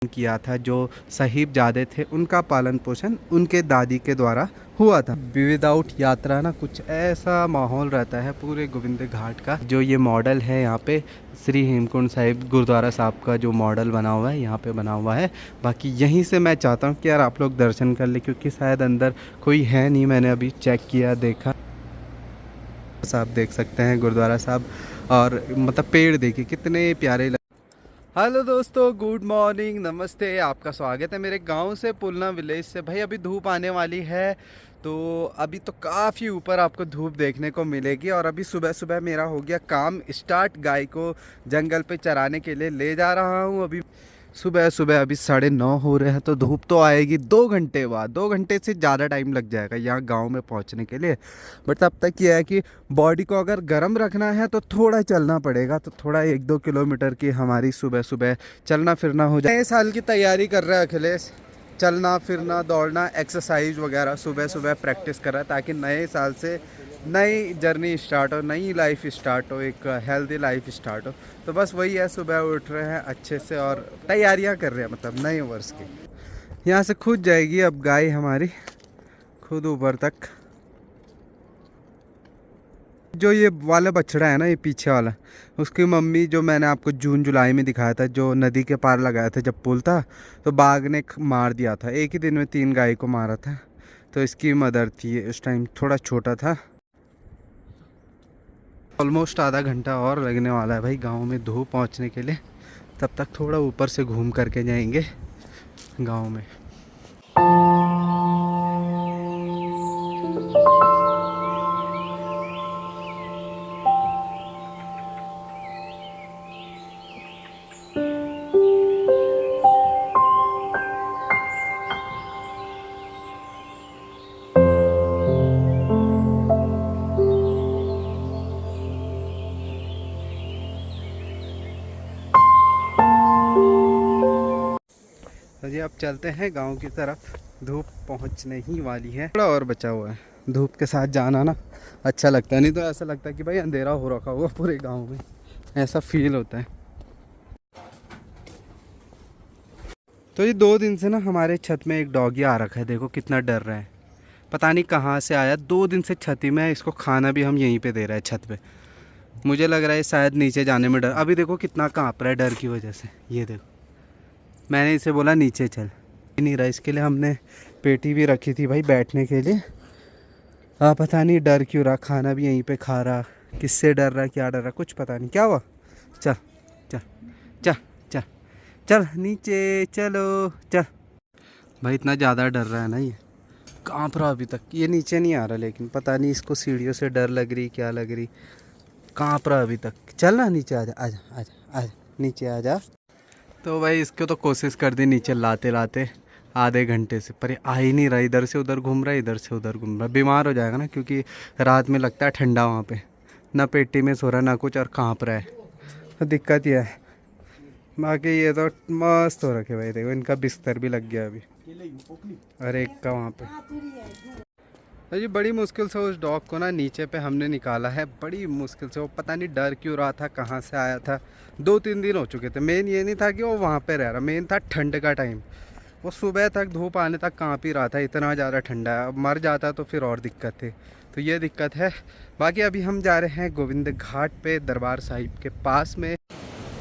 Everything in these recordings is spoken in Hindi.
किया था। जो साहिबजादे थे उनका पालन पोषण उनके दादी के द्वारा हुआ था। विदाउट यात्रा ना कुछ ऐसा माहौल रहता है पूरे गोविंद घाट का। जो ये मॉडल है यहाँ पे श्री हेमकुंड साहिब गुरुद्वारा साहब का जो मॉडल बना हुआ है यहाँ पे बना हुआ है। बाकी यहीं से मैं चाहता हूँ कि यार आप लोग दर्शन कर ले, क्योंकि शायद अंदर कोई है नहीं। मैंने अभी चेक किया, देखा, आप देख सकते हैं गुरुद्वारा साहब। और मतलब पेड़ देखिए कितने प्यारे। हेलो दोस्तों, गुड मॉर्निंग, नमस्ते। आपका स्वागत है मेरे गांव से, पुलना विलेज से। भाई अभी धूप आने वाली है, तो अभी तो काफ़ी ऊपर आपको धूप देखने को मिलेगी। और अभी सुबह सुबह मेरा हो गया काम स्टार्ट। गाय को जंगल पे चराने के लिए ले जा रहा हूँ। अभी सुबह सुबह अभी 9:30 हो रहे हैं, तो धूप तो आएगी 2 घंटे बाद। 2 घंटे से ज़्यादा टाइम लग जाएगा यहाँ गांव में पहुँचने के लिए। बट तब तक ये है कि बॉडी को अगर गर्म रखना है तो थोड़ा चलना पड़ेगा। तो थोड़ा 1-2 किलोमीटर की हमारी सुबह सुबह चलना फिरना हो जाए। नए साल की तैयारी कर रहा है अखिलेश, चलना फिरना दौड़ना एक्सरसाइज वगैरह सुबह सुबह प्रैक्टिस कर रहा है, ताकि नए साल से नई जर्नी स्टार्ट हो, नई लाइफ स्टार्ट हो, एक हेल्दी लाइफ स्टार्ट हो। तो बस वही है, सुबह उठ रहे हैं अच्छे से और तैयारियां कर रहे हैं, मतलब नए वर्ष की। यहाँ से खुद जाएगी अब गाय हमारी, खुद ऊपर तक। जो ये वाला बछड़ा है ना, ये पीछे वाला, उसकी मम्मी, जो मैंने आपको जून जुलाई में दिखाया था, जो नदी के पार लगाया था जब पुल था, तो बाघ ने मार दिया था। एक ही दिन में 3 गाय को मारा था। तो इसकी मदर थी, उस टाइम थोड़ा छोटा था। ऑलमोस्ट आधा घंटा और लगने वाला है भाई गांव में धूप पहुंचने के लिए। तब तक थोड़ा ऊपर से घूम करके जाएंगे गांव में। तो जी अब चलते हैं गांव की तरफ। धूप पहुंचने ही वाली है, थोड़ा और बचा हुआ है। धूप के साथ जाना ना अच्छा लगता है, नहीं तो ऐसा लगता है कि भाई अंधेरा हो रखा होगा पूरे गांव में, ऐसा फील होता है। तो ये 2 दिन से ना हमारे छत में एक डॉगी आ रखा है। देखो कितना डर रहा है, पता नहीं कहाँ से आया। 2 दिन से छत में है, इसको खाना भी हम यहीं पे दे रहे हैं छत पे। मुझे लग रहा है शायद नीचे जाने में डर। अभी देखो कितना काँप रहा है डर की वजह से। ये देखो, मैंने इसे बोला नीचे चल, नहीं रहा। इसके लिए हमने पेटी भी रखी थी भाई बैठने के लिए। पता नहीं डर क्यों रहा, खाना भी यहीं पे खा रहा। किससे डर रहा, क्या डर रहा, कुछ पता नहीं। क्या हुआ? चल चल चल चल चल नीचे चलो चल। भाई इतना ज़्यादा डर रहा है ना, ये काँप रहा अभी तक। ये नीचे नहीं आ रहा, लेकिन पता नहीं इसको सीढ़ियों से डर लग रही क्या लग रही, काँप रहा अभी तक। चल ना नीचे आजा आजा आजा आजा, नीचे आजा। तो भाई इसको तो कोशिश कर दी नीचे लाते लाते आधे घंटे से, पर आ ही नहीं रहा। इधर से उधर घूम रहा है, इधर से उधर घूम रहा है। बीमार हो जाएगा ना, क्योंकि रात में लगता है ठंडा वहाँ पे, ना पेटी में सो रहा ना कुछ, और काँप रहा है। तो दिक्कत ये है। बाकी ये तो मस्त हो रखे भाई। देखो इनका बिस्तर भी लग गया अभी, और एक का वहाँ पे। तो जी बड़ी मुश्किल से उस डॉग को ना नीचे पे हमने निकाला है, बड़ी मुश्किल से। वो पता नहीं डर क्यों रहा था, कहाँ से आया था। 2-3 दिन हो चुके थे। मेन ये नहीं था कि वो वहाँ पे रह रहा, मेन था ठंड का टाइम। वो सुबह तक धूप आने तक काँप ही रहा था, इतना ज़्यादा ठंडा है। अब मर जाता तो फिर और दिक्कत थी। तो ये दिक्कत है। बाकी अभी हम जा रहे हैं गोविंद घाट पे, दरबार साहिब के पास में।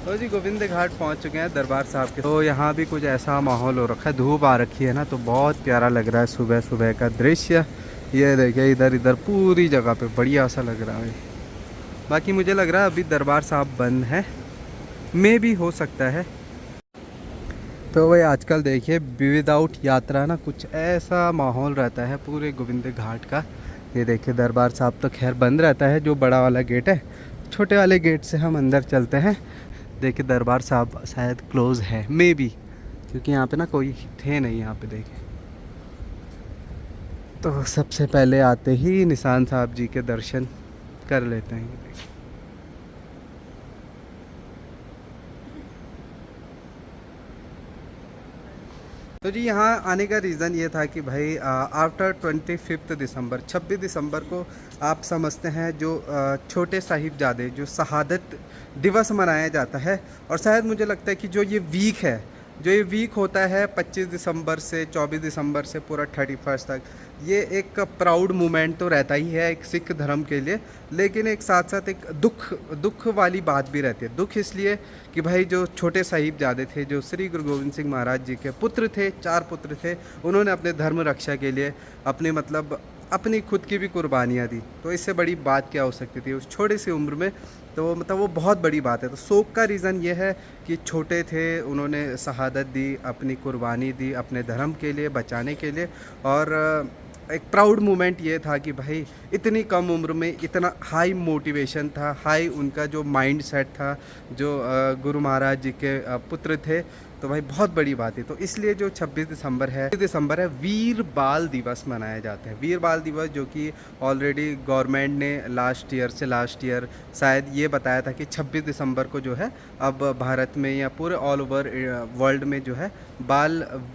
तो जी गोविंद घाट पहुंच चुके हैं दरबार साहब के। तो यहाँ भी कुछ ऐसा माहौल हो रखा है, धूप आ रखी है ना, तो बहुत प्यारा लग रहा है सुबह सुबह का दृश्य। ये देखिए इधर इधर पूरी जगह पे बढ़िया सा लग रहा है। बाकी मुझे लग रहा है अभी दरबार साहब बंद है, मे भी हो सकता है। तो भाई आजकल देखिए विदाउट यात्रा ना कुछ ऐसा माहौल रहता है पूरे गोविंद घाट का। ये देखिए दरबार साहब तो खैर बंद रहता है, जो बड़ा वाला गेट है। छोटे वाले गेट से हम अंदर चलते हैं। देखिए दरबार साहब शायद क्लोज़ है, मे बी, क्योंकि यहाँ पे ना कोई थे नहीं यहाँ पे। देखिए तो सबसे पहले आते ही निशान साहब जी के दर्शन कर लेते हैं। देखिए तो जी यहाँ आने का रीज़न ये था कि भाई आफ्टर 25 दिसंबर, 26 दिसंबर को आप समझते हैं जो छोटे साहिबजादे जो शहादत दिवस मनाया जाता है। और शायद मुझे लगता है कि जो ये वीक है जो ये वीक होता है 25 दिसंबर से 24 दिसंबर से पूरा 31 तक, ये एक प्राउड मोमेंट तो रहता ही है एक सिख धर्म के लिए, लेकिन एक साथ साथ एक दुख वाली बात भी रहती है। दुख इसलिए कि भाई जो छोटे साहिबजादे थे, जो श्री गुरु गोविंद सिंह महाराज जी के पुत्र थे, 4 पुत्र थे, उन्होंने अपने धर्म रक्षा के लिए अपने मतलब अपनी खुद की भी कुर्बानियाँ दी। तो इससे बड़ी बात क्या हो सकती थी उस छोटी सी उम्र में। तो मतलब वो बहुत बड़ी बात है। तो शोक का रीज़न ये है कि छोटे थे, उन्होंने शहादत दी, अपनी कुर्बानी दी अपने धर्म के लिए बचाने के लिए। और एक प्राउड मोमेंट ये था कि भाई इतनी कम उम्र में इतना हाई मोटिवेशन था, हाई उनका जो माइंड सेट था, जो गुरु महाराज जी के पुत्र थे। तो भाई बहुत बड़ी बात है। तो इसलिए जो 26 दिसंबर है वीर बाल दिवस मनाया जाता है। वीर बाल दिवस जो कि ऑलरेडी गवर्नमेंट ने लास्ट ईयर शायद ये बताया था कि 26 दिसंबर को जो है अब भारत में या पूरे ऑल ओवर वर्ल्ड में जो है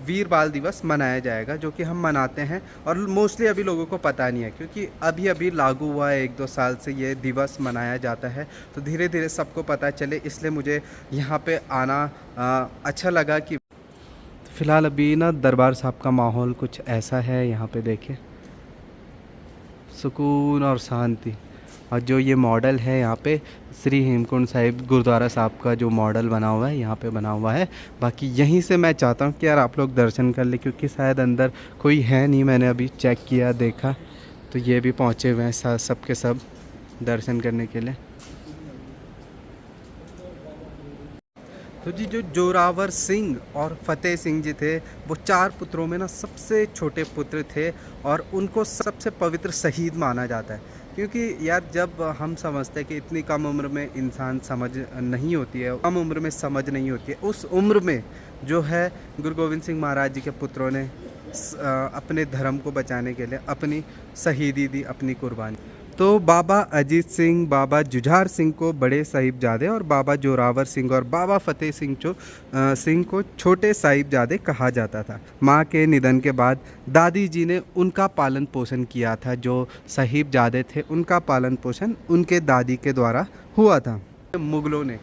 वीर बाल दिवस मनाया जाएगा, जो कि हम मनाते हैं। और मोस्टली अभी लोगों को पता नहीं है, क्योंकि अभी लॉन्च हुआ है 1-2 साल से ये दिवस मनाया जाता है। तो धीरे धीरे सबको पता चले, इसलिए मुझे यहाँ पे आना अच्छा लगा। कि फ़िलहाल अभी ना दरबार साहब का माहौल कुछ ऐसा है, यहाँ पे देखिए सुकून और शांति। और जो ये मॉडल है यहाँ पे श्री हेमकुंड साहिब गुरुद्वारा साहब का जो मॉडल बना हुआ है यहाँ पे बना हुआ है। बाकी यहीं से मैं चाहता हूँ कि यार आप लोग दर्शन कर ले, क्योंकि शायद अंदर कोई है नहीं। मैंने अभी चेक किया देखा तो ये भी पहुँचे हुए हैं सब के सब दर्शन करने के लिए। तो जी जो जोरावर सिंह और फतेह सिंह जी थे, वो 4 पुत्रों में ना सबसे छोटे पुत्र थे और उनको सबसे पवित्र शहीद माना जाता है। क्योंकि यार जब हम समझते हैं कि इतनी कम उम्र में इंसान समझ नहीं होती है, कम उम्र में समझ नहीं होती है, उस उम्र में जो है गुरु गोविंद सिंह महाराज जी के पुत्रों ने अपने धर्म को बचाने के लिए अपनी शहीदी दी, अपनी कुर्बानी। तो बाबा अजीत सिंह, बाबा जुझार सिंह को बड़े साहिबजादे और बाबा जोरावर सिंह और बाबा फतेह सिंह को छोटे साहिबजादे कहा जाता था। माँ के निधन के बाद दादी जी ने उनका पालन पोषण किया था। जो साहिबजादे थे उनका पालन पोषण उनके दादी के द्वारा हुआ था। मुग़लों ने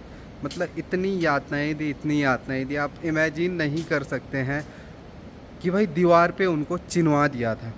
मतलब इतनी यातनाएं दी, आप इमेजिन नहीं कर सकते हैं कि भाई दीवार पे उनको चिनवा दिया था।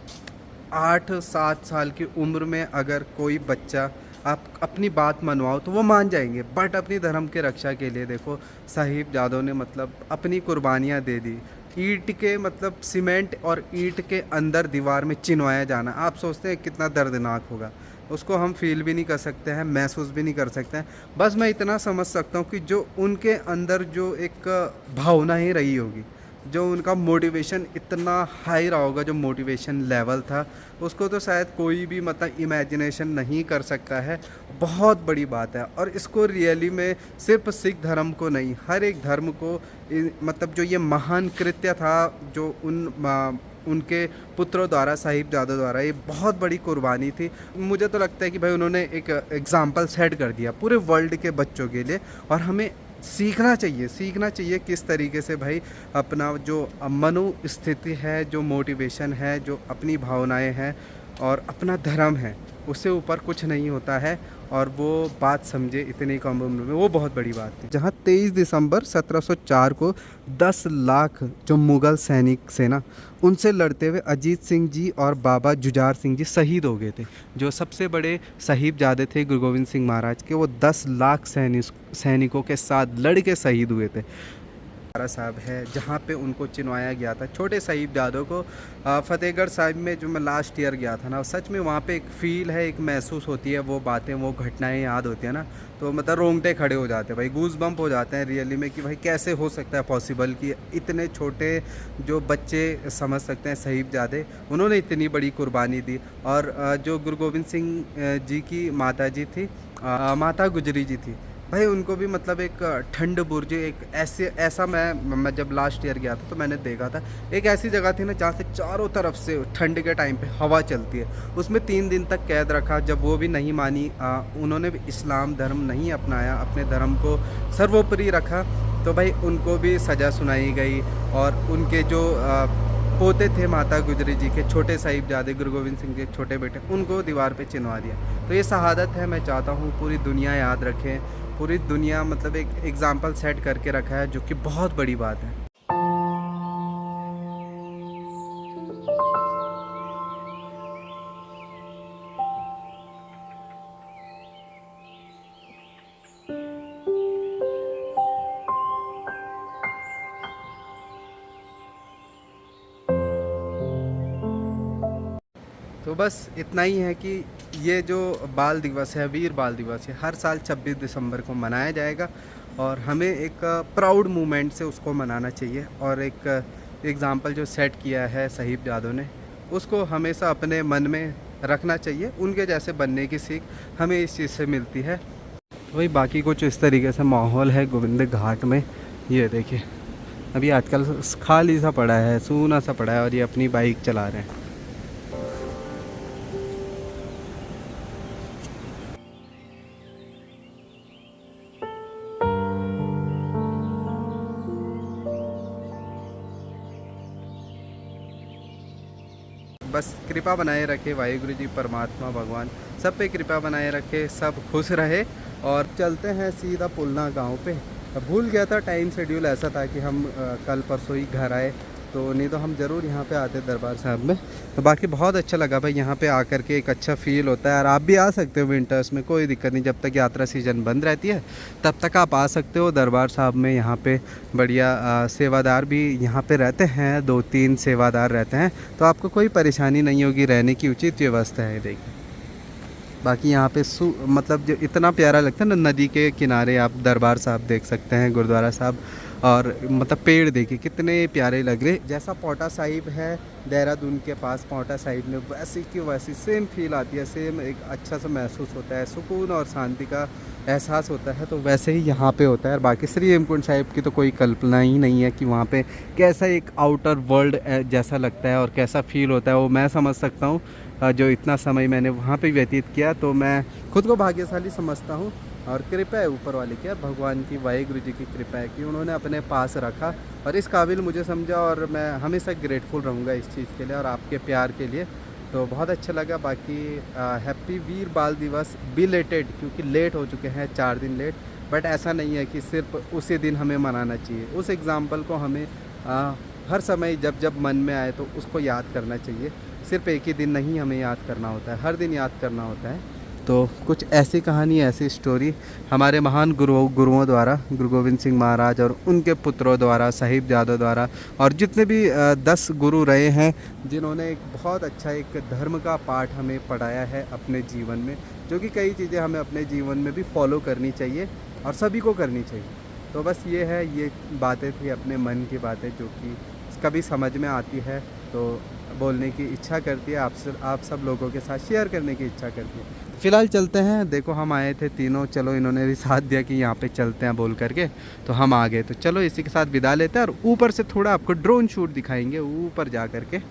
8-7 साल की उम्र में अगर कोई बच्चा आप अपनी बात मनवाओ तो वो मान जाएंगे, बट अपनी धर्म के रक्षा के लिए देखो साहिबजादों ने मतलब अपनी कुर्बानियाँ दे दी। ईंट के मतलब सीमेंट और ईंट के अंदर दीवार में चिनवाया जाना, आप सोचते हैं कितना दर्दनाक होगा। उसको हम फील भी नहीं कर सकते हैं, महसूस भी नहीं कर सकते हैं। बस मैं इतना समझ सकता हूँ कि जो उनके अंदर जो एक भावना ही रही होगी, जो उनका मोटिवेशन इतना हाई रहा होगा, जो मोटिवेशन लेवल था, उसको तो शायद कोई भी मतलब इमेजिनेशन नहीं कर सकता है। बहुत बड़ी बात है। और इसको रियली में सिर्फ सिख धर्म को नहीं, हर एक धर्म को मतलब जो ये महान कृत्य था, जो उनके पुत्रों द्वारा, साहिबजादों द्वारा, ये बहुत बड़ी कुर्बानी थी। मुझे तो लगता है कि भाई उन्होंने एक एग्ज़ाम्पल सेट कर दिया पूरे वर्ल्ड के बच्चों के लिए। और हमें सीखना चाहिए किस तरीके से भाई अपना जो मनोस्थिति है, जो मोटिवेशन है, जो अपनी भावनाएं हैं और अपना धर्म है, उससे ऊपर कुछ नहीं होता है। और वो बात समझे इतनी कम उम्र में, वो बहुत बड़ी बात थी। जहाँ 23 दिसंबर 1704 को 10 लाख जो मुग़ल सैनिक सेना उनसे लड़ते हुए अजीत सिंह जी और बाबा जुझार सिंह जी शहीद हो गए थे। जो सबसे बड़े साहिबजादे थे गुरु गोविंद सिंह महाराज के, वो 10 लाख सैनिकों के साथ लड़ के शहीद हुए थे। साहब है जहाँ पे उनको चिनवाया गया था छोटे साहिबजादों को। फतेहगढ़ साहिब में जो मैं लास्ट ईयर गया था ना, सच में वहाँ पे एक फ़ील है, एक महसूस होती है, वो बातें, वो घटनाएं याद होती है ना, तो मतलब रोंगटे खड़े हो जाते हैं भाई, गूज बम्प हो जाते हैं रियली में कि भाई कैसे हो सकता है पॉसिबल कि इतने छोटे जो बच्चे समझ सकते हैं साहिबजादे, उन्होंने इतनी बड़ी कुर्बानी दी। और जो गुरु गोविंद सिंह जी की माता जी थी, माता गुजरी जी थी भाई, उनको भी मतलब एक ठंड बुर्ज, एक ऐसा मैं जब लास्ट ईयर गया था तो मैंने देखा था, एक ऐसी जगह थी ना जहाँ से चारों तरफ से ठंड के टाइम पे हवा चलती है। उसमें 3 दिन तक कैद रखा। जब वो भी नहीं मानी, उन्होंने भी इस्लाम धर्म नहीं अपनाया, अपने धर्म को सर्वोपरि रखा, तो भाई उनको भी सज़ा सुनाई गई। और उनके जो पोते थे माता गुजरी जी के, छोटे साहिबजादे गुरु गोविंद सिंह के छोटे बेटे, उनको दीवार पे चिनवा दिया। तो ये शहादत है। मैं चाहता हूँ पूरी दुनिया याद रखे, पूरी दुनिया मतलब एक एग्ज़ाम्पल सेट करके रखा है, जो कि बहुत बड़ी बात है। तो बस इतना ही है कि ये जो बाल दिवस है, वीर बाल दिवस है, हर साल 26 दिसंबर को मनाया जाएगा और हमें एक प्राउड मोमेंट से उसको मनाना चाहिए। और एक एग्ज़ाम्पल जो सेट किया है साहिबजादों ने, उसको हमेशा अपने मन में रखना चाहिए। उनके जैसे बनने की सीख हमें इस चीज़ से मिलती है। वही बाकी कुछ इस तरीके से माहौल है गोविंद घाट में। ये देखिए अभी आजकल खाली सा पड़ा है, सूना सा पड़ा है और ये अपनी बाइक चला रहे हैं। बस कृपा बनाए रखे वाहिगुरु जी परमात्मा भगवान, सब पे कृपा बनाए रखे, सब खुश रहे। और चलते हैं सीधा पुलना गांव पे। भूल गया था, टाइम शेड्यूल ऐसा था कि हम कल परसों ही घर आए, तो नहीं तो हम ज़रूर यहाँ पे आते दरबार साहब में। तो बाकी बहुत अच्छा लगा भाई, यहाँ पे आकर के एक अच्छा फील होता है। और आप भी आ सकते हो विंटर्स में, कोई दिक्कत नहीं, जब तक यात्रा सीजन बंद रहती है तब तक आप आ सकते हो दरबार साहब में। यहाँ पे बढ़िया सेवादार भी यहाँ पे रहते हैं, 2-3 सेवादार रहते हैं, तो आपको कोई परेशानी नहीं होगी, रहने की उचित व्यवस्था है। देखिए बाकी यहाँ पे मतलब जो इतना प्यारा लगता है ना, नदी के किनारे आप दरबार साहब देख सकते हैं, गुरुद्वारा साहब, और मतलब पेड़ देखिए कितने प्यारे लग रहे। जैसा पांवटा साहिब है देहरादून के पास पांवटा साहिब में, वैसी की वैसी सेम फील आती है, सेम एक अच्छा सा महसूस होता है, सुकून और शांति का एहसास होता है। तो वैसे ही यहाँ पे होता है। और बाकी श्री हेमकुंड साहिब की तो कोई कल्पना ही नहीं है कि वहाँ पे कैसा एक आउटर वर्ल्ड जैसा लगता है और कैसा फील होता है, वो मैं समझ सकता हूँ। जो इतना समय मैंने वहाँ पे व्यतीत किया, तो मैं खुद को भाग्यशाली समझता हूँ। और कृपा है ऊपर वाले की, भगवान की, वाहिगुरु जी की कृपा है कि उन्होंने अपने पास रखा और इस काबिल मुझे समझा। और मैं हमेशा ग्रेटफुल रहूँगा इस चीज़ के लिए और आपके प्यार के लिए। तो बहुत अच्छा लगा। बाकी हैप्पी वीर बाल दिवस बिलेटेड, क्योंकि लेट हो चुके हैं, 4 दिन लेट। बट ऐसा नहीं है कि सिर्फ उसी दिन हमें मनाना चाहिए। उस एग्ज़ाम्पल को हमें हर समय जब जब मन में आए तो उसको याद करना चाहिए। सिर्फ एक ही दिन नहीं हमें याद करना होता है, हर दिन याद करना होता है। तो कुछ ऐसी कहानी, ऐसी स्टोरी हमारे महान गुरुओं द्वारा, गुरु गोविंद सिंह महाराज और उनके पुत्रों द्वारा, साहिबजादों द्वारा, और जितने भी 10 गुरु रहे हैं जिन्होंने एक बहुत अच्छा एक धर्म का पाठ हमें पढ़ाया है अपने जीवन में, जो कि कई चीज़ें हमें अपने जीवन में भी फॉलो करनी चाहिए और सभी को करनी चाहिए। तो बस ये है, ये बातें थी अपने मन की बातें, जो कि कभी समझ में आती है तो बोलने की इच्छा करती है, आप सब लोगों के साथ शेयर करने की इच्छा करती है। फ़िलहाल चलते हैं। देखो हम आए थे तीनों, चलो इन्होंने भी साथ दिया कि यहाँ पे चलते हैं बोल करके, तो हम आ गए। तो चलो इसी के साथ विदा लेते हैं और ऊपर से थोड़ा आपको ड्रोन शूट दिखाएंगे ऊपर जा करके।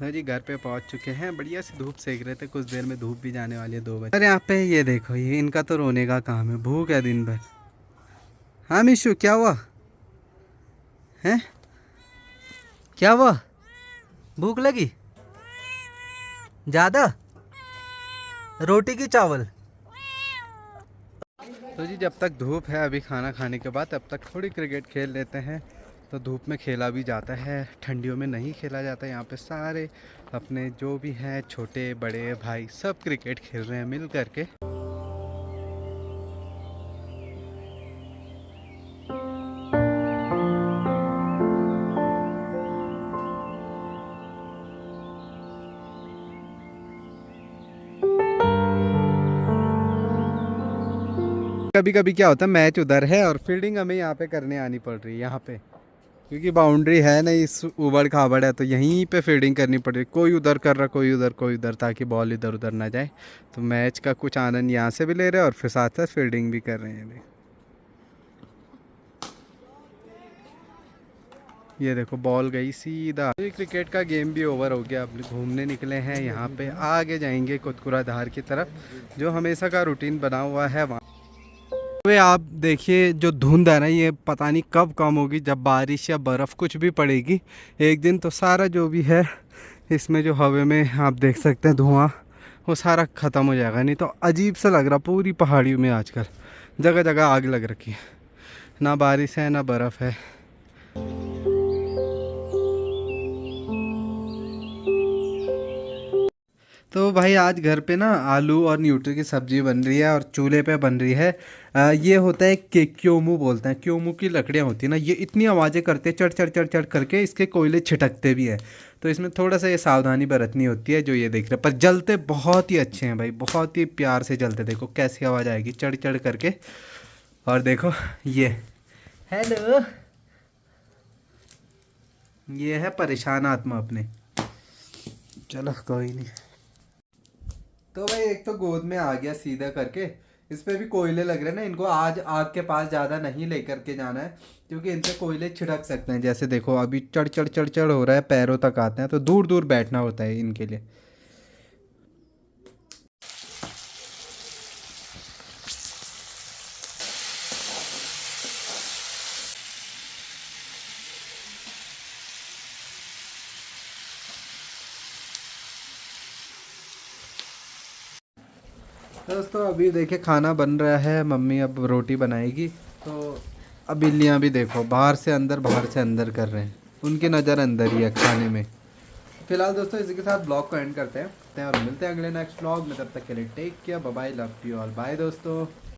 जी घर पे पहुंच चुके हैं, बढ़िया से धूप सेक रहे थे, कुछ देर में धूप भी जाने वाली है 2 बजे। अरे यहाँ पे ये देखो, ये इनका तो रोने का काम है, भूख है दिन भर। हाँ मिशु क्या हुआ है, क्या हुआ, भूख लगी ज़्यादा, रोटी की चावल। तो जी जब तक धूप है, अभी खाना खाने के बाद, तब तक थोड़ी क्रिकेट खेल लेते हैं। तो धूप में खेला भी जाता है, ठंडियों में नहीं खेला जाता। यहाँ पे सारे अपने जो भी हैं छोटे बड़े भाई सब क्रिकेट खेल रहे हैं मिल करके। कभी कभी क्या होता है मैच उधर है और फील्डिंग हमें यहाँ पे करने आनी पड़ रही है यहाँ पे, क्योंकि बाउंड्री है नहीं, इस उबड़ खाबड़ है, तो यहीं पे फील्डिंग करनी पड़ रही है। कोई उधर कर रहा, कोई उधर, ताकि बॉल इधर उधर ना जाए। तो मैच का कुछ आनंद यहाँ से भी ले रहे हैं और फिर साथ साथ फील्डिंग भी कर रहे हैं। ये देखो बॉल गई सीधा। ये क्रिकेट का गेम भी ओवर हो गया। अब घूमने निकले हैं यहाँ पे, आगे जाएंगे कुतकुरा धार की तरफ, जो हमेशा का रूटीन बना हुआ है वहाँ। वे आप देखिए जो धुंध है ना, ये पता नहीं कब कम होगी, जब बारिश या बर्फ़ कुछ भी पड़ेगी एक दिन, तो सारा जो भी है इसमें जो हवा में आप देख सकते हैं धुआं, वो सारा ख़त्म हो जाएगा। नहीं तो अजीब सा लग रहा, पूरी पहाड़ियों में आजकल जगह जगह आग लग रखी है, ना बारिश है ना बर्फ़ है। तो भाई आज घर पे ना आलू और न्यूट्री की सब्ज़ी बन रही है और चूल्हे पे बन रही है। ये होता है क्योमू बोलते हैं, क्योमू की लकड़ियाँ होती हैं ना, ये इतनी आवाज़ें करते हैं, चढ़ चढ़ चढ़ चढ़ करके इसके कोयले छिटकते भी हैं। तो इसमें थोड़ा सा ये सावधानी बरतनी होती है, जो ये देख रहे हैं। पर जलते बहुत ही अच्छे हैं भाई, बहुत ही प्यार से जलते। देखो कैसी आवाज़ आएगी चढ़ चढ़ करके। और देखो ये हेलो, ये है परेशान आत्मा अपने। चलो कोई नहीं। तो भाई एक तो गोद में आ गया सीधा करके, इस पे भी कोयले लग रहे हैं ना, इनको आज आग के पास ज़्यादा नहीं लेकर के जाना है, क्योंकि इनसे कोयले छिड़क सकते हैं। जैसे देखो अभी चढ़ चढ़ चढ़ चढ़ हो रहा है, पैरों तक आते हैं, तो दूर दूर बैठना होता है इनके लिए। दोस्तों अभी देखिए खाना बन रहा है, मम्मी अब रोटी बनाएगी। तो अब बिल्लियाँ भी देखो बाहर से अंदर कर रहे हैं, उनकी नज़र अंदर ही है खाने में। फिलहाल दोस्तों इसी के साथ ब्लॉग को एंड करते हैं और मिलते हैं अगले नेक्स्ट ब्लॉग में। तब तक के लिए take care, bye bye, love you all, bye दोस्तों।